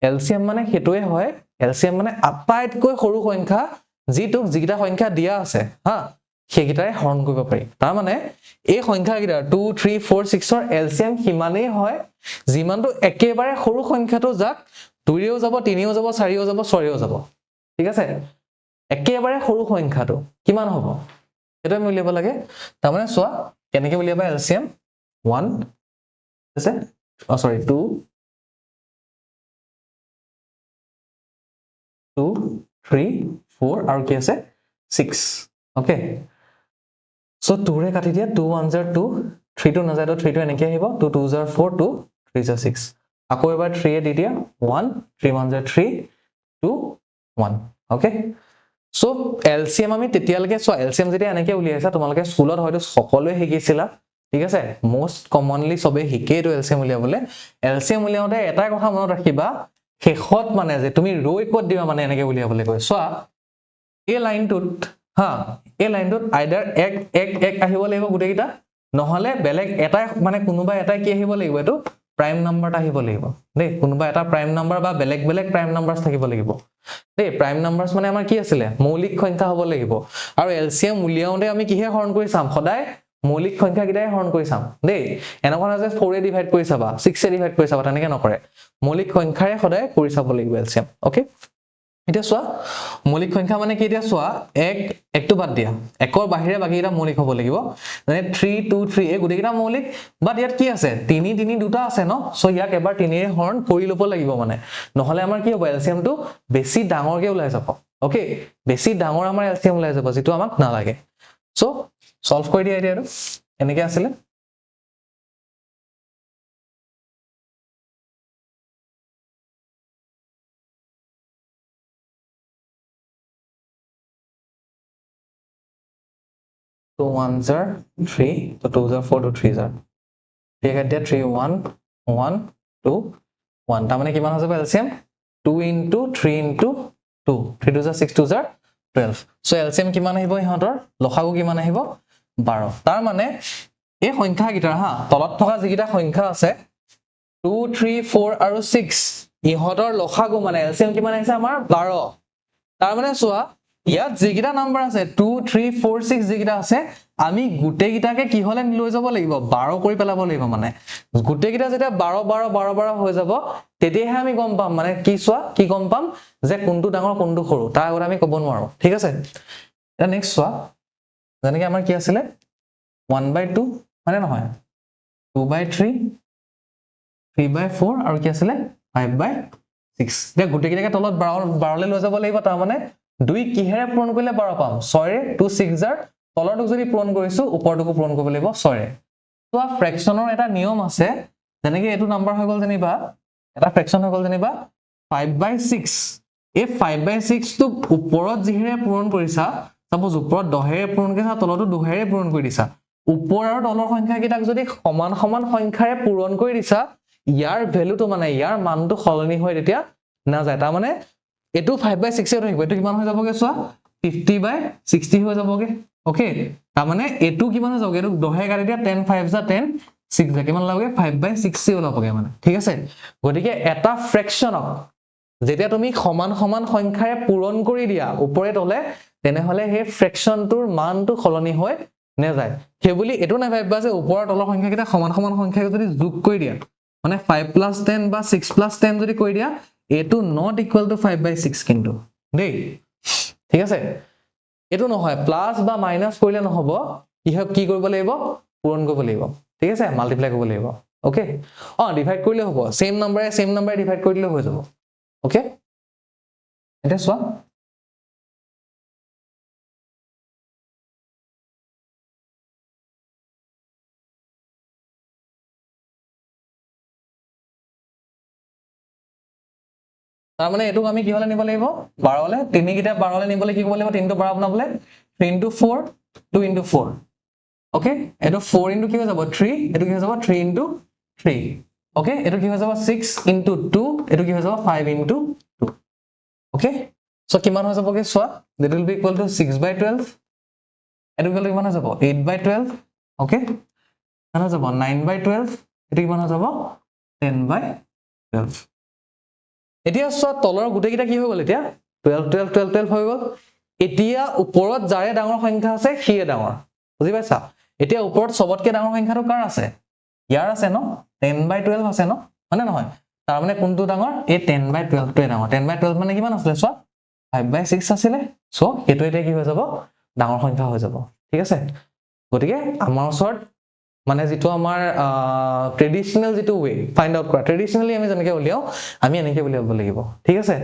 এলসিএম মানে হেতুৱে হয় এলসিএম মানে আটাইতকৈ সৰু সংখ্যা যিটো যিটা সংখ্যা দিয়া আছে হা সেইগিটাৰে হৰণ কৰিব পাৰি তাৰ মানে এই সংখ্যা গিটা 2 3 4 6 ৰ এলসিএম হিমানেই হয় যিমানটো একেবাৰে সৰু সংখ্যাটো যাক 2ৰেও যাব 3ৰেও যাব 4ৰেও যাব 6ৰেও যাব ঠিক আছে একেবাৰে সৰু সংখ্যাটো কিমান হ'ব এটা আমি উলিয়াব লাগে তাৰ মানে চোৱা কেনেকে উলিয়াবা এলসিএম 1 আছে সৰি 2 2 3 4 আৰু কি আছে 6 ওকে সো 2 ৰে কাটি দিয়া 2 1 jar 2 3 to নাযায় তো 3 to এনেকে আহিব 2 2 jar 4 2 3 jar 6 আকৌ এবাৰ 3 এ দি দিয়া 1 3 1 jar 3 2 1 ওকে সো এলসিএম আমি তেতিয়ালকে সো এলসিএম যেতিয়া এনেকে উলিয়াইছা তোমালোকে স্কুলত হয়তো সকলোৱে শিকিছিলা ঠিক আছে মোস্ট কমনলি সবে শিকেইটো এলসিএম উলিয়াবলে এলসিএম উলিয়াওতে এটা কথা মনত ৰাখিবা শেষত মানে যে তুমি ৰৈ কত দিবা মানে এনেকে উলিয়াবলে কয় সো এই লাইনটোত হা এই লাইনটোত আইদাৰ 1 আহিব লাগিব গুটেকিটা নহলে বেলেগ এটা মানে কোনোবা এটা কি আহিব লাগিব এটো প্ৰাইম নাম্বাৰ আহিব লাগিব দেই কোনোবা এটা প্ৰাইম নাম্বাৰ বা বেলেগ বেলেগ প্ৰাইম নাম্বাৰছ থাকিব লাগিব দেই প্ৰাইম নাম্বাৰছ মানে আমাৰ কি আছিল মৌলিক সংখ্যা হ'ব লাগিব আৰু এলসিএম উলিয়াওতে আমি কিহে হৰণ কৰি চাম সদায় মৌলিক সংখ্যা কিটাই হৰণ কৰি চাম দেই এনেকুৱা নহয় যে 4 এ ডিভাইড কৰি চাবা 6 এ ডিভাইড কৰি চাবা তেনেকে নকৰে মৌলিক সংখ্যাৰে সদায় কৰি চাব লাগিব এলসিএম ওকে এতিয়া চোৱা মৌলিক সংখ্যা মানে কি এতিয়া চোৱা 1 একটো বাদ দিয়া একৰ বাহিৰে বাকিটা মৌলিক হ'ব লাগিব মানে 3 2 3 এই গুটেকিটা মৌলিক বাট ইয়াত কি আছে 3 3 দুটা আছে ন সো ইয়াক এবাৰ 3 ৰে হৰণ কৰি লব লাগিব মানে নহলে আমাৰ কি হ'ব এলসিএম টো বেছি ডাঙৰকে ওলাই যাব ওকে বেছি ডাঙৰ আমাৰ এলসিএম ওলাই যাব যেটো আমাক নালাগে সো সলভ কৰি দিয়া এতিয়া আৰু এনেকে আছিল So 1s are 3, so 2s are 4 to 3s are. Take at that 3 1 1 2 1. Tamane kiman hoje LCM 2 into 3 into 2. 3 2s are 6 2s are 12. So LCM kiman ahibo ihotor losagu kiman ahibo 12. Tar mane ei সংখ্যা guitar হা তলত থকা যিগিটা সংখ্যা আছে 2 3 4 আৰু 6 ইহতৰ লসাগু মানে LCM কিমান আহিছে আমাৰ 12 তাৰ মানে চোৱা ইয়াত যিগিটা নাম্বাৰ আছে 2 3 4 6 যিগিটা আছে আমি গুটেই গিটাকে কি হলে লৈ যাব লাগিব 12 কৰি পেলাব লাগিব মানে গুটেই গিটা যেতিয়া 12 12 12 12 হৈ যাব তেতিয়াহে আমি গম পাম মানে কি চোৱা কি গম পাম যে কোনটো ডাঙৰ কোনটো সৰু তাৰ আগত আমি ক'ব নোৱাৰো ঠিক আছে এটা নেক্সট চোৱা যেনেকৈ আমাৰ কি আছিল 1/2 মানে নহয় 2/3 3/4 আৰু কি আছিলে 5/6 এতিয়া গুটি কিটাকে তলত 12 লৈ যাব লাগিব তাৰ মানে 2 কিহেৰে পূৰণ কৰিলে 12 পাম 6 ৰে 2 6 জাৰ তলৰটোক যদি পূৰণ কৰিছো ওপৰটোকো পূৰণ কৰিব লাগিব 6 ৰে তো ফ্ৰেকশনৰ এটা নিয়ম আছে যেনেকৈ এটো নাম্বাৰ হৈ গল যেনিবা এটা ফ্ৰেকশন হৈ গল যেনিবা 5/6 এই 5/6 টো ওপৰত যিহেৰে পূৰণ কৰিছা সাপোজ ওপৰত 10 ৰে পূৰণ কৰিছা তলতো 2 ৰে পূৰণ কৰি দিছা ওপৰ আৰু তলৰ সংখ্যা কিটাক যদি সমান সমান সংখ্যাৰে পূৰণ কৰি দিছা ইয়াৰ ভ্যালুটো মানে ইয়াৰ মানটো সলনি হৈ তেতিয়া না যায় তাৰ মানে এটো 5/6 এ থাকিব এটো কিমান হৈ যাবগে চোৱা 50/60 হৈ যাবগে ওকে তাৰ মানে এটো কিমান হৈ যাবগে এটো 10 কাটি দিয়া 10 5 যা 10 6 যা কিমান লাগবে 5/60 ওলাবগে মানে ঠিক আছে গতিকে এটা ফ্ৰেকশনক যেতিয়া তুমি সমান সমান সংখ্যাৰে পূৰণ কৰি দিয়া ওপৰে তলে তেনেহলে হে ফ্ৰেকশনটোৰ মানটো সলনি হৈ না যায় হেবুলি এটো না ভাবিবা যে ওপৰ তলৰ সংখ্যা কিটা সমান সমান সংখ্যাক যদি যোগ কৰি দিয়া মানে 5 + 10 বা 6 + 10 যদি কৰি দিয়া এটো not equal to 5/6 কিন্তু দেই ঠিক আছে এটো নহয় প্লাস বা মাইনাস কৰিলে নহব কি কৰিব লাগিব পূৰণ কৰিব লাগিব ঠিক আছে মাল্টিপ্লাই কৰিব লাগিব ওকে ডিভাইড কৰিলে হ'ব সেম নাম্বাৰে ডিভাইড কৰি দিলে হৈ যাব ওকে এটা চোৱা তাৰ মানে এটো আমি কি হলে নিব লাগিব 12 লে 3 কিটা 12 লে নিবলে কি কৰিব লাগিব 3 টো 12 বনাবলে 3 * 4 2 * 4 ওকে এটো 4 * কি হৈ যাব 3 এটো কি হৈ যাব 3 * 3 ওকে এটো কি হৈ যাব 6 * 2 এটো কি হৈ যাব 5 * 2 ওকে সো কিমান হৈ যাবগে সোৱা that will be equal to 6/12 এটো কিমান হৈ যাব 8/12 ওকে কিমান হৈ যাব 9/12 এটো কিমান হৈ যাব 10/12 এতিয়া সব তলৰ গুটে কিটা কি হৈ গল এতিয়া 12 12 12 12 হৈ গল এতিয়া ওপৰত যাৰে ডাঙৰ সংখ্যা আছে সিয়ে ডাঙৰ বুজি পাইছা এতিয়া ওপৰত সবতকে ডাঙৰ সংখ্যাটো কাৰ আছে ইয়াৰ আছে ন 10/12 আছে ন মানে নহয় তাৰ মানে কোনটো ডাঙৰ এই 10/12 টোৱে ডাঙৰ 10/12 মানে কিমান আছিল সব 5/6 আছিল সো এটো এতিয়া কি হৈ যাব ডাঙৰ সংখ্যা হৈ যাব ঠিক আছে গতিকে আমাৰ ওচৰত মানে যেটো আমাৰ ট্ৰেডিশনাল যেটো ওয়ে ফাইন্ড আউট কৰা ট্ৰেডিশনালি আমি জনকে উলিয়াও আমি এনেকে উলিয়াব লাগিব ঠিক আছে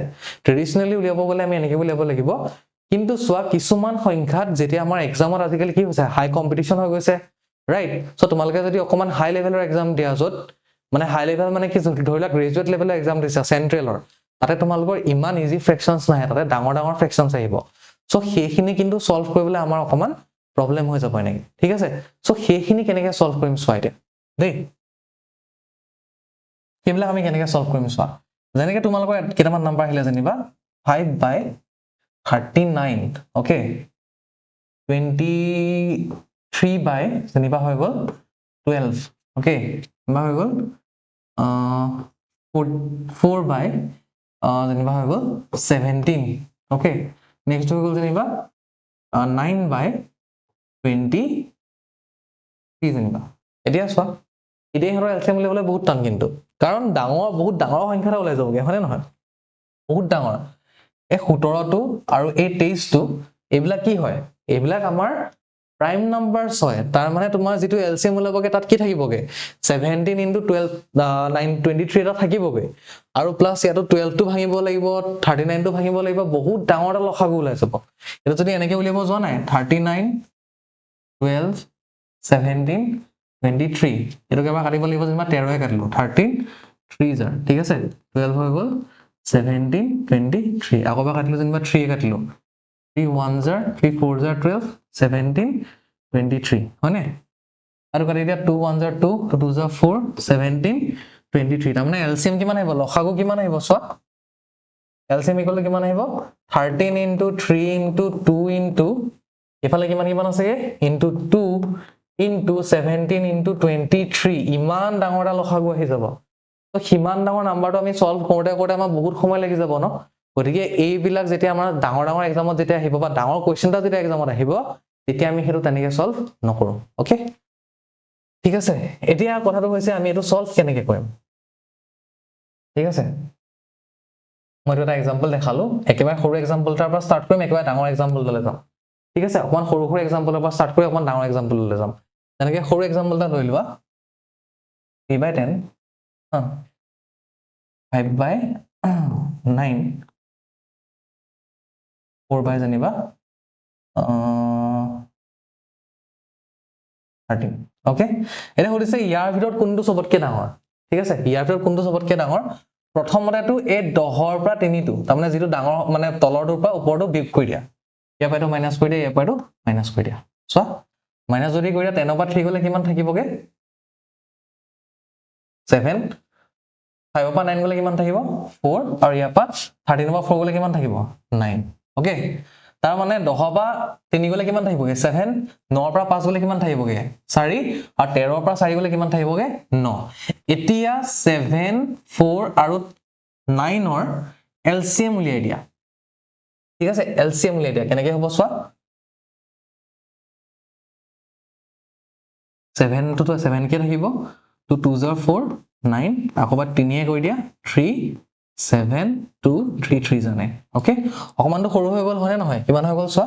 ট্ৰেডিশনালি উলিয়াব গলে আমি এনেকে উলিয়াব লাগিব কিন্তু সোৱা কিছুমান সংখ্যাত যেতিয়া আমাৰ এক্সামত আজিকালি কি হৈছে হাই কম্পিটিশন হৈ গৈছে ৰাইট সো তোমালোকে যদি অকমান হাই লেভেলৰ এক্সাম দিয়া যত মানে হাই লেভেল মানে কি ধৰিলা গ্ৰেজুৱেট লেভেলৰ এক্সাম দিছা সেন্ট্ৰেলৰ তাতে তোমালোকৰ ইমান ইজি ফ্ৰেকশনছ নাই তাতে ডাঙৰ ডাঙৰ ফ্ৰেকশনছ আহিব সো সেইখিনি কিন্তু সলভ কৰিবলৈ আমাৰ অকমান প্ৰবলেম হৈ যাব নেকি ঠিক আছে সো সেইখিনি কেনেকৈ সলভ কৰিম সোৱা এতিয়া দেই কেবলা আমি কেনেকৈ সলভ কৰিম সোৱা যেনেকৈ তোমালোকৰ কেটামান নাম্বাৰ আহিলে জানিবা 5/39 ওকে 23 জানিবা হৈ গল 12 ওকে বা হৈ গল 4 জানিবা হৈ গল 17 ওকে নেক্সট হৈ গল জানিবা 9/23 জানিবা এতিয়া সোৱা এতিয়া হৰ এলচিএম উলিয়াবলে বহুত টান কিন্তু কাৰণ বহুত ডাঙৰ সংখ্যাটা ওলাই যাবগে হয়নে নহয় বহুত ডাঙৰ এই 17 টো আৰু এই 23 টো এইবিলাক কি হয় এইবিলাক আমাৰ প্ৰাইম নাম্বাৰছ হয় তাৰ মানে তোমাৰ যেটো এলচিএম উলাবগে তাত কি থাকিবগে 17 * 12 23 এটা থাকিবগে আৰু প্লাস ইয়াটো 12 টো ভাঙিব লাগিব 39 টো ভাঙিব লাগিব বহুত ডাঙৰ এটা লসাগু ওলাই যাব এটা যদি এনেকে উলিয়াব যোৱা নাই 39 12 17 23 এটোকে বা কাটিব লাগিব যেনিবা 13 এ কাটিলো 13 3 জাৰ ঠিক আছে 12 হৈ গল 17 23 আকবা কাটিলো যেনিবা 3 এ কাটিলো 3 1 জাৰ 3 4 জাৰ 12 17 23 হয়নে আৰু কাটি দিয়া 2 1 জাৰ 2 2 জাৰ 4 17 23 তাৰ মানে এলচিএম কিমান আহিব লসাগু কিমান আহিব সোৱা এলচিএম ইকুৱেল কিমান আহিব 13 * 3 * 2 * এফালে কিমান আছে ইনটু 2 into 17 into 23 ইমান ডাঙৰ এটা লসাগু আহি যাব তো হিমান ডাঙৰ নাম্বাৰটো আমি সলভ কৰোতে আমাৰ বহুত সময় লাগি যাব ন গতিকে এই বিলাক যেতিয়া আমাৰ ডাঙৰ এক্সামত যেতিয়া আহিব বা ডাঙৰ কোৱেশ্চনটা যেতিয়া এক্সামত আহিব তেতিয়া আমি হেতু তেনেকে সলভ নকৰো ওকে ঠিক আছে এতিয়া কথাটো হৈছে আমি এটো সলভ কেনেকে কৰিম ঠিক আছে মই এটা এক্সাম্পল দেখালো একেবাৰে সৰু এক্সাম্পলটাৰ পৰা ষ্টাৰ্ট কৰিম একেবাৰে ডাঙৰ এক্সাম্পললৈ যাম ঠিক আছে অকমান সৰু এক্সাম্পলৰ পৰা ষ্টাৰ্ট কৰি অকমান ডাঙৰ এক্সাম্পললৈ যাম তেনেকে সৰু এক্সাম্পল এটা লৈ লোৱা 3 by 10 5 by 9 4 by জানিবা 13 ওকে এটা হলিছে ইয়াৰ ভিতৰত কোনটো সবতকে ডাঙৰ ঠিক আছে ইয়াৰ ভিতৰত কোনটো সবতকে ডাঙৰ প্ৰথমতেটো এই 10ৰ পৰা 3 টো তাৰমানে যেটো ডাঙৰ মানে তলৰটোৰ পৰা ওপৰটো বিয়োগ কৰি দিয়া ইয়াৰ পৰাটো মাইনাস কৰি দিয়া ইয়াৰ পৰাটো মাইনাস কৰি দিয়া চোৱা মাইনাস যদি কৰি দিয়া 10 ৰ পৰা 3 গলে কিমান থাকিবগে 7 5 ৰ পৰা 9 গলে কিমান থাকিব 4 আৰু ইয়াৰ পৰা 13 ৰ পৰা 4 গলে কিমান থাকিব 9 ওকে তাৰ মানে 10 পৰা 3 গলে কিমান থাকিবগে 7 9 ৰ পৰা 5 গলে কিমান থাকিবগে 4 আৰু 13 ৰ পৰা 4 গলে কিমান থাকিবগে 9 এতিয়া 7 4 আৰু 9 ৰ এলসিএম উলিয়াই দিয়া ঠিক আছে এলসিএম উলিয়াই দিয়া কেনেকৈ হ'ব চোৱা 7 to 7 কে থাকিব to 2 is 4 9 আকবাৰ 3 এ কৰি দিয়া 3 7 2 3 3 জানে ওকে অকমানটো সৰু হৈ গল হয়নে নহয় কিমান হৈ গল চোৱা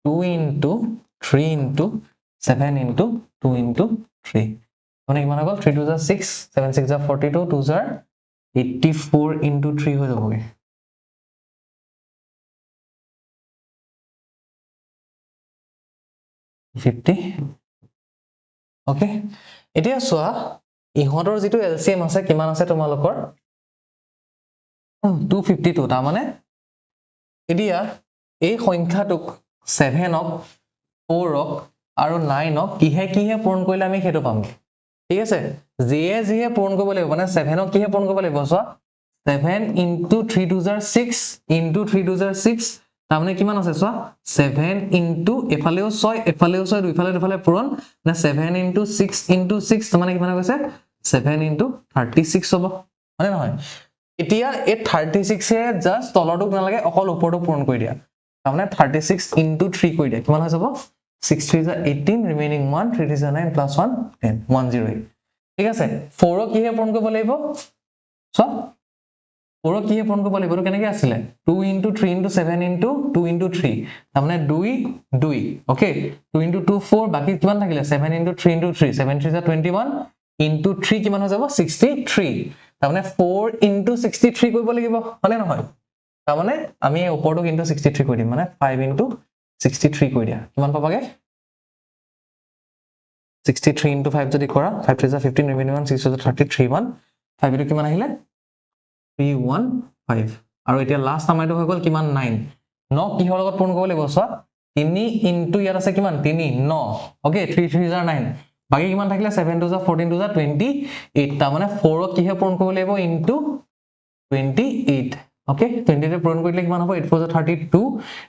2 into 3 into 7 into 2 into 3 মানে কিমান হৈ গল 3 2 6 7 6 42 2 84 into 3 হৈ যাবগে $50 ওকে এতিয়া চোৱা ইহঁতৰ যেটো এলসিএম আছে কিমান আছে তোমালোকৰ 252 তাৰ মানে এতিয়া এই সংখ্যাটোক 7 ক 4 ক আৰু 9 ক কিহে পূৰণ কৰিলে আমি হেতু পাম ঠিক আছে জিহে পূৰণ কৰিব লাগিব মানে 7 ক কিহে পূৰণ কৰিব লাগিব চোৱা 7 into 3 2 6 into 3 2 6 তাৰমানে কিমান আছে চোৱা 7 into এফালেও 6 এফালেও 6 দুইফালে পূৰণ না 7 into 6 into 6 তাৰমানে কিমান হৈছে 7 into 36 হ'ব মানে নহয় এতিয়া এই 36 এ জাস্ট তলৰটোক নালাগে অকল ওপৰটো পূৰণ কৰি দিয়া তাৰমানে 36 into 3 কৰি দিয়া কিমান হৈ যাব 6 3 18 remaining 1 3 3 9 plus 1 10 108 ঠিক আছে 4 ক কিহে পূৰণ কৰিব লাগিব চোৱা 4 ক কিহে পূৰণ কৰিব লাগিব এটো কেনেকৈ আছিল 2 into 3 into 7 into 2 into 3 তাৰমানে 2 2 ওকে 2 into 2 4 বাকি কিমান থাকিলে 7 into 3 into 3 7 3 21 into 3 কিমান হৈ যাব 63 তাৰমানে 4 into 63 কৰিব লাগিব মানে নহয় তাৰমানে আমি এই ওপৰটো কিন্তু 63 কৰি দিম মানে 5 into 63 কৰি দিয়া কিমান পাবাগে 63 into 5 যদি কৰা 5 3 15 remaining 1 6 33 1 5 এটো কিমান আহিলে 315 আৰু এতিয়া লাষ্ট আমাৰটো হৈ গল কিমান 9 9 কিহৰ লগত পূৰণ কৰিব লাগিব চোৱা 3 into ইয়াত আছে কিমান 3 9 ওকে 3 3 9 বাকি কিমান থাকিলে 7 2 14 2 28 তাৰ মানে 4 ক কিহে পূৰণ কৰিব লাগিব into 28 ওকে 28 এ পূৰণ কৰিলে কিমান হ'ব 8 4 32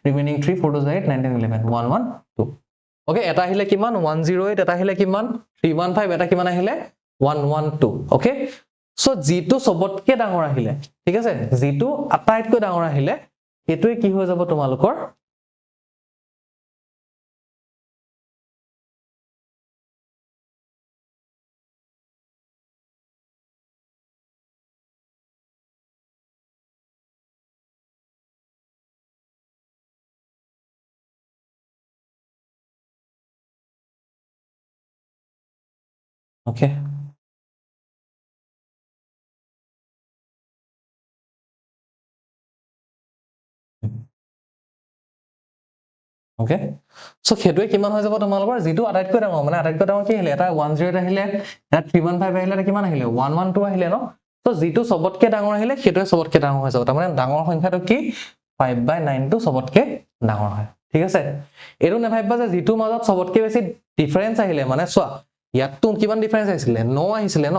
remaining 3 4 2 8 9 10 11 112 ওকে এটা আহিলে কিমান 108 এটা আহিলে কিমান 315 এটা কিমান আহিলে 112 ওকে সো জিটো সবতকে ডাঙৰ আহিলে ঠিক আছে জিটো আটাইতকৈ ডাঙৰ আহিলে এটোই কি হৈ যাব তোমালোকৰ ওকে ওকে সো খেটোই কিমান হৈ যাব তোমালোকৰ যেটো আটাইতকৈ ডাঙৰ মানে আটাইতকৈ ডাঙৰ কি আহিলে এটা 108 আহিলে এটা 315 আহিলে এটা কিমান আহিলে 112 আহিলে ন সো যেটো সবতকে ডাঙৰ আহিলে খেটোই সবতকে ডাঙৰ হৈ যাব তাৰমানে ডাঙৰ সংখ্যাটো কি 5 by 9 টো সবতকে ডাঙৰ হয় ঠিক আছে এটো নেভাইবা যে যেটো মাজত সবতকে বেছি ডিফাৰেন্স আহিলে মানে চোৱা ইয়াতটো কিমান ডিফাৰেন্স আহিছিলে 9 আহিছিলে ন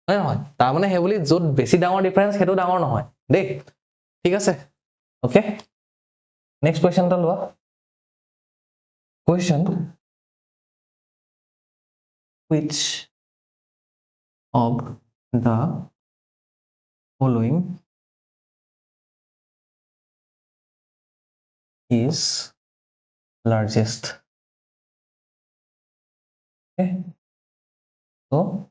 হয় নহয় তাৰ মানে হে বুলি যত বেছি ডাঙৰ ডিফাৰেন্স হেতু ডাঙৰ নহয় দেই ঠিক আছে ওকে নেক্সট কোৱেশ্চন টা লোৱা question which of the following is largest okay so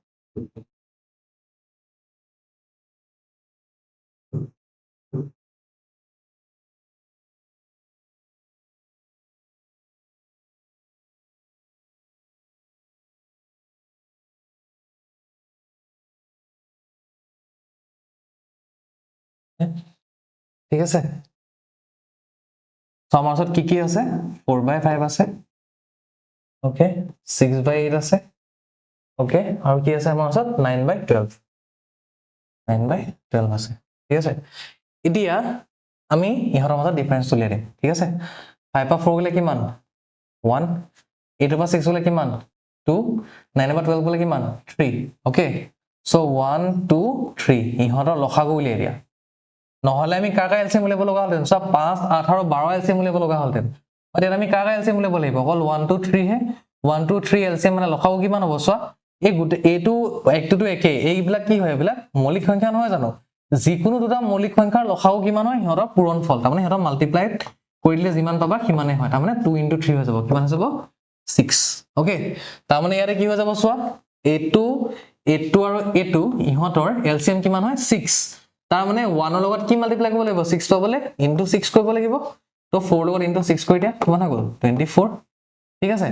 ঠিক আছে সো আমাৰ ওচৰত কি আছে 4/5 আছে ওকে 6/8 আছে ওকে আৰু কি আছে আমাৰ ওচৰত 9/12 9/12 আছে ঠিক আছে এতিয়া আমি ইহঁতৰ মাজত ডিফাৰেন্স উলিয়াই দিম ঠিক আছে 5 পৰা 4 গলে কিমান 1 8 পৰা 6 গলে কিমান 2 9 পৰা 12 গলে কিমান 3 ওকে সো 1 2 3 ইহঁতৰ লসাগু উলিয়াই দিয়া নহলে আমি কাকা এলচিএম উলিয়াব লগা হলতেন সব 5 8 আৰু 12 এলচিএম উলিয়াব লগা হলতেন এতিয়া আমি কাকা এলচিএম উলিয়াব লাগিব অকল 1 2 3 হে 1 2 3 এলচিএম মানে লসাগু কিমান হ'ব চোৱা এই গুটে এটো একটো একে এইবিলাক কি হয় এইবিলাক মৌলিক সংখ্যা নহয় জানো যিকোনো দুটা মৌলিক সংখ্যাৰ লসাগু কিমান হয় ইহঁতৰ পূৰণফল তাৰ মানে ইহঁতৰ মাল্টিপ্লাইড কৰি দিলে যিমান পাবা সিমানে হয় তাৰ মানে 2 * 3 হৈ যাব কিমান হৈ যাব 6 ওকে তাৰ মানে ইয়াতে কি হৈ যাব চোৱা এটো আৰু এটো ইহঁতৰ এলচিএম কিমান হয় 6 তাৰ মানে 1 ৰ লগত কি মাল্টিপ্লাই কৰিব লাগিব 6 পাবলে * 6 কৰিব লাগিব তো 4 লগত * 6 কৰি দিয়া কিমান হৈ গল 24 ঠিক আছে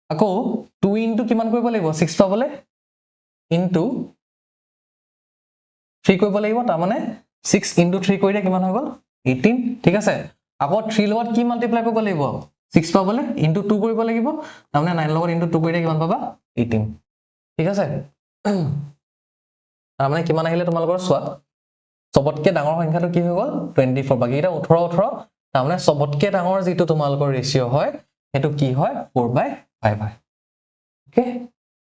আকৌ 2 * কিমান কৰিব লাগিব 6 পাবলে * 3 কৰিব লাগিব তাৰ মানে 6 * 3 কৰি দিয়া কিমান হৈ গল 18 ঠিক আছে আকৌ 3 লগত কি মাল্টিপ্লাই কৰিব লাগিব 6 পাবলে * 2 কৰিব লাগিব তাৰ মানে 9 লগত * 2 কৰি দিয়া কিমান পাবা 18 ঠিক আছে তাৰ মানে কিমান আহিলে তোমালোকৰ চোৱা সবতকে ডাঙৰ সংখ্যাটো কি হৈ গল 24 বাকি এটা 18 18 তাৰ মানে সবতকে ডাঙৰ যেটো তোমালোকৰ ৰেশিও হয় হেতু কি হয় 4/5 হয় ওকে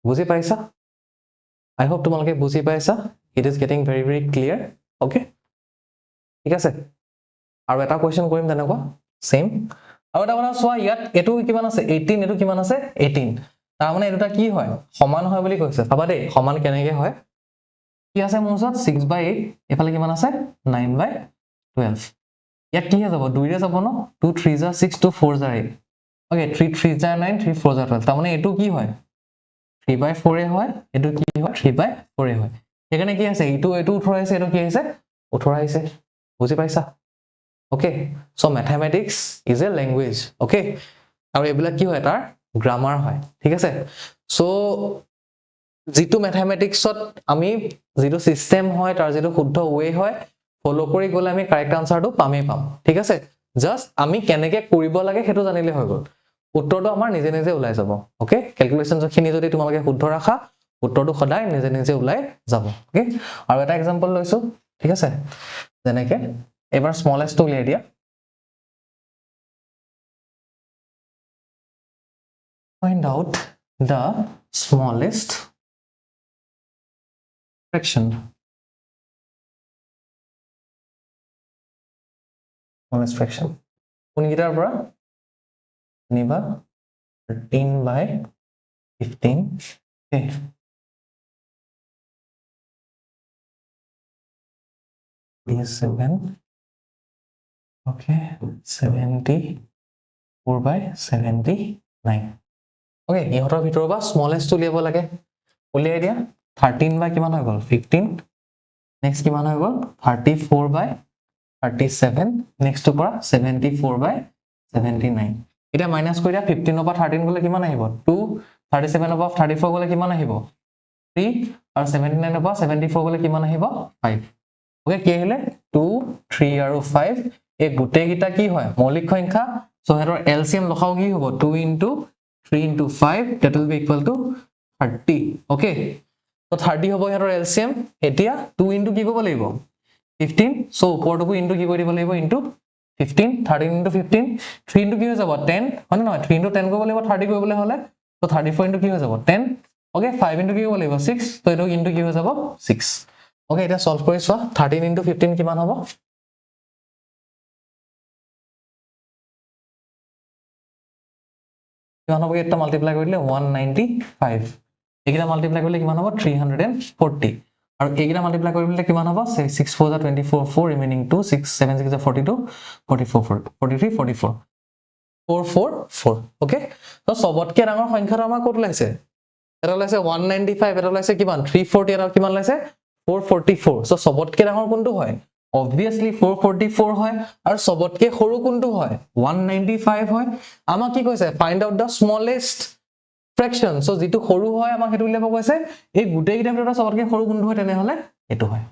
বুজি পাইছা I hope তোমালোকে বুজি পাইছা it is getting very very clear okay ঠিক আছে আৰু এটা কোৱেশ্চন কৰিম তেনেকুৱা সেম আৰু এটা কথা চোৱা ইয়াত এটো কিমান আছে 18 এটো কিমান আছে 18 তাৰ মানে এটোটা কি হয় সমান হয় বুলি কৈছে চাবা দেই সমান কেনেকে হয় কি আছে মোৰ ওচৰত 6/8 এফালে কিমান আছে 9/12 ইয়াত কি হৈ যাব 2 ৰে যাব ন 2 3 * 6 2 4 * 8 ওকে 3 3 * 9 3 4 * 12 তাৰ মানে এটো কি হয় 3/4 এ হয় এটো কি হয় 3/4 এ হয় এখানে কি আছে এটো 18 আছে এটো কি আছে 18 আছে বুজি পাইছা okay so mathematics is a language okay আৰু এবিলাক কি হয় তাৰ গ্ৰামাৰ হয় ঠিক আছে সো যেটো ম্যাথমেটিক্সত আমি যেটো সিস্টেম হয় তাৰ যেটো শুদ্ধ ওয়ে হয় ফলো কৰি গলে আমি কাৰেক্ট আনসাৰটো পামেই পাম ঠিক আছে জাস্ট আমি কেনেকে কৰিব লাগে হেতু জানিলে হৈ গল উত্তৰটো আমাৰ নিজে নিজে ওলাই যাব ওকে ক্যালকুলেশনছ খিনি যদি তোমালোকে শুদ্ধ ৰাখা উত্তৰটো সদায় নিজে নিজে ওলাই যাব ওকে আৰু এটা एग्जांपल লৈছো ঠিক আছে যেনেকে এবাৰ স্মলেষ্ট টো উলিয়াই দিয়া find out the smallest fraction smallest fraction কোনগিটাৰ পৰা নিবা 13/15 okay 7 okay 74/79 okay ইহঁতৰ ভিতৰৰ পৰা স্মলেষ্ট উলিয়াব লাগে উলিয়াই দিয়া 13 বাই কিমান হৈ গল 15 নেক্সট কিমান হৈ গল 34/37 নেক্সট টু পৰা 74/79 এটা মাইনাস কৰি দিয়া 15 পৰা 13 গলে কিমান আহিব 2 37 পৰা 34 গলে কিমান আহিব 3 আৰু 79 পৰা 74 গলে কিমান আহিব 5 ওকে কি আহিলে 2 3 আৰু 5 এই গুটে গিটা কি হয় মৌলিক সংখ্যা সো হেতৰ এলসিএম লখাও কি হ'ব 2 * 3 * 5 that will be equal to 30 okay so 30 হ'ব হেতৰ এলসিএম এতিয়া 2 * কি কৰিব লাগিব 15 সো ওপৰটোকো ইনটু কি কৰি দিব লাগিব ইনটু 15 13 * 15 3 * কি হৈ যাব 10 হয় নহয় 3 * 10 কৰিব লাগিব 30 কৰিবলৈ হলে তো 34 * কি হৈ যাব 10 ওকে 5 * কি কৰিব লাগিব 6 তো এটো ইনটু কি হৈ যাব 6 ওকে এটা সলভ কৰি চোৱা 13 * 15 কিমান হ'ব কিমান হ'ব এটা মাল্টিপ্লাই কৰিলে 195 একিটা মাল্টিপ্লাই কৰিলে কিমান হ'ব 340 আৰু একিটা মাল্টিপ্লাই কৰিলে কিমান হ'ব 6 4 * 24 4 ৰিমেইনিং 2 6 7 6 42 44 43 44 444 ওকে তো সবতকে ডাঙৰ সংখ্যাটো আমাৰ কত ওলাইছে এটা ওলাইছে 195 এটা ওলাইছে কিমান 340 এটা কিমান ওলাইছে 444 সো সবতকে ডাঙৰ কোনটো হয় obviously 444 হয় আৰু সবতকে সৰু কোনটো হয় 195 হয় আমাক কি কৈছে find out the smallest fraction so যেটো সৰু হয় আমাক হেতু উলিয়াব কৈছে এই গুটেই গিটাৰ ভিতৰত সবতকে সৰু কোনটো হয় তেনে হলে এটো হয়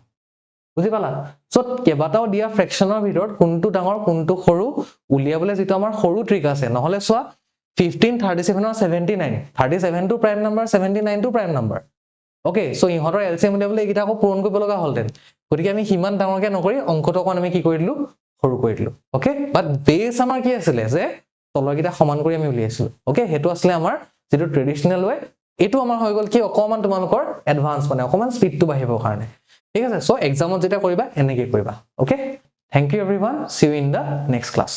বুজি পালা সো কেবাটাও দিয়া ফ্ৰেকশনৰ ভিতৰত কোনটো ডাঙৰ কোনটো সৰু উলিয়াবলে যেটো আমাৰ সৰু ট্ৰিক আছে নহলে সোৱা 15 37 আৰু 79 37 টো প্ৰাইম নাম্বাৰ 79 টো প্ৰাইম নাম্বাৰ ওকে সো ইহতৰ এলসিএম উলিয়াবলে এইটা আকৌ পূৰণ কৰিব লগা হলতেন গতিকে আমি হিমান ডাঙৰকে নকৰি অংকটো কোন আমি কি কৰি দিলো সৰু কৰি দিলো ওকে বাট বেস আমাৰ কি আছিল যে তলৰকিটা সমান কৰি আমি উলিয়াইছিলো ওকে হেতু আসলে আমাৰ যেটো ট্ৰেডিশনাল ওয়ে এটো আমাৰ হৈ গল কি অকমান তোমালোকৰ এডভান্স মানে অকমান স্পীডটো বাঢ়িবৰ কাৰণে ঠিক আছে সো এক্সামত যেটা কৰিবা এনেকৈ কৰিবা okay thank you everyone see you in the next class